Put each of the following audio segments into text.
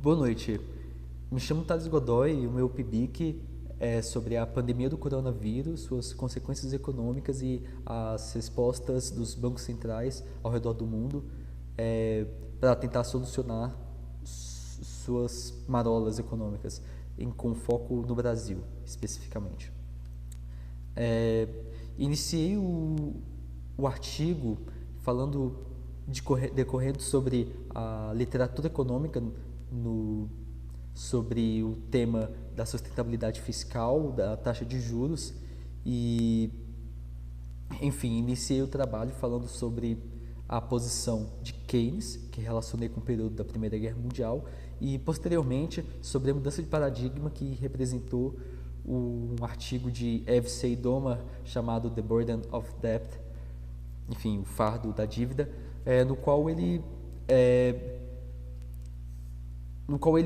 Boa noite. Me chamo Thales Godoy e o meu PIBIC é sobre a pandemia do coronavírus, suas consequências econômicas e as respostas dos bancos centrais ao redor do mundo para tentar solucionar suas marolas econômicas, com foco no Brasil, especificamente. Iniciei o artigo falando decorrendo sobre a literatura econômica sobre o tema da sustentabilidade fiscal, da taxa de juros e, enfim, iniciei o trabalho falando sobre a posição de Keynes, que relacionei com o período da Primeira Guerra Mundial, e posteriormente sobre a mudança de paradigma que representou um artigo de Ev Seidoma chamado The Burden of Debt, enfim, o fardo da dívida, no qual ele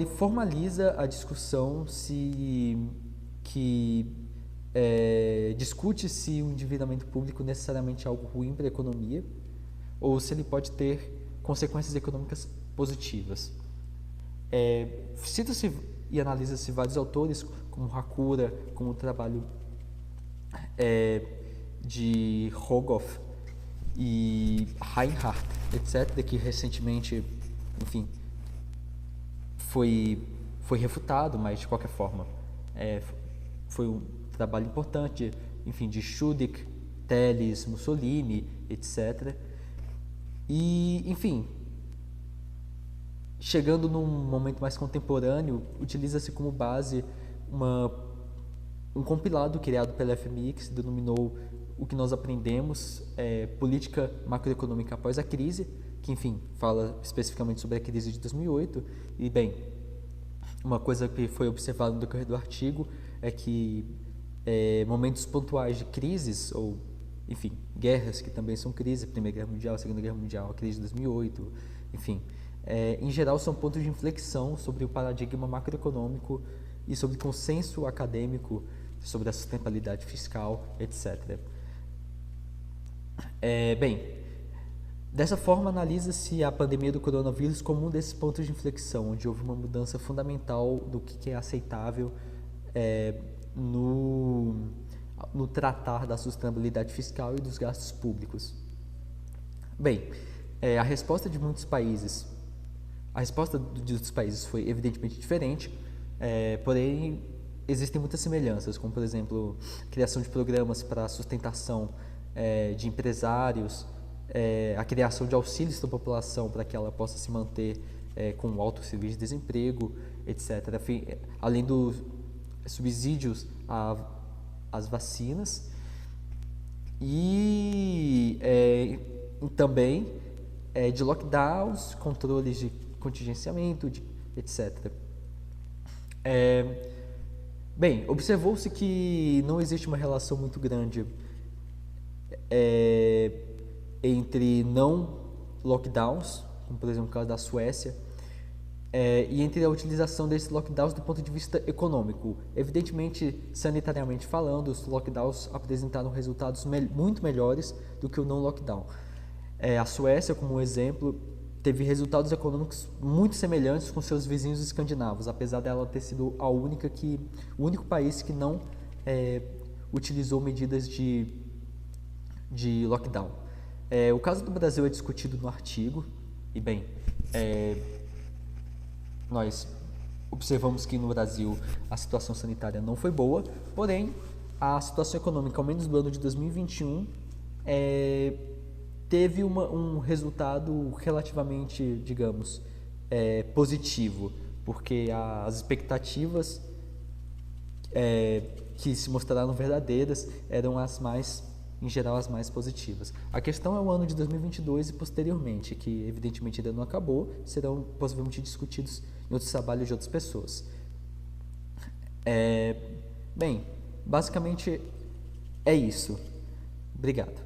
formaliza a discussão discute se o endividamento público necessariamente é algo ruim para a economia ou se ele pode ter consequências econômicas positivas. Cita-se e analisa-se vários autores, como Hakura, como o trabalho de Rogoff e Reinhardt, etc., que recentemente, enfim, foi refutado, mas de qualquer forma foi um trabalho importante, enfim, de Schudig, Telles, Mussolini, etc. E, enfim, chegando num momento mais contemporâneo, utiliza-se como base um compilado criado pela FMI que se denominou O que nós aprendemos, política macroeconômica após a crise, que, enfim, fala especificamente sobre a crise de 2008. E, bem, uma coisa que foi observada no decorrer do artigo é que momentos pontuais de crises, ou, enfim, guerras que também são crises, Primeira Guerra Mundial, Segunda Guerra Mundial, a crise de 2008, enfim, em geral são pontos de inflexão sobre o paradigma macroeconômico e sobre o consenso acadêmico sobre a sustentabilidade fiscal, etc. Bem, dessa forma, analisa-se a pandemia do coronavírus como um desses pontos de inflexão, onde houve uma mudança fundamental do que é aceitável no tratar da sustentabilidade fiscal e dos gastos públicos. Bem, a resposta de muitos países, dos países foi evidentemente diferente, porém existem muitas semelhanças, como por exemplo, a criação de programas para a sustentação de empresários, a criação de auxílios para a população para que ela possa se manter com alto serviço de desemprego, etc. Além dos subsídios às vacinas e também de lockdowns, controles de contingenciamento, etc. Bem, observou-se que não existe uma relação muito grande entre não lockdowns, como por exemplo o caso da Suécia, e entre a utilização desses lockdowns do ponto de vista econômico. Evidentemente, sanitariamente falando, os lockdowns apresentaram resultados muito melhores do que o não lockdown. A Suécia, como exemplo, teve resultados econômicos muito semelhantes com seus vizinhos escandinavos, apesar dela ter sido o único país que não utilizou medidas de lockdown. O caso do Brasil é discutido no artigo, e bem, nós observamos que no Brasil a situação sanitária não foi boa, porém a situação econômica, ao menos do ano de 2021, teve um resultado relativamente, digamos, positivo, porque as expectativas que se mostraram verdadeiras eram em geral, as mais positivas. A questão é o ano de 2022 e posteriormente, que evidentemente ainda não acabou, serão possivelmente discutidos em outros trabalhos de outras pessoas. Bem, basicamente é isso. Obrigado.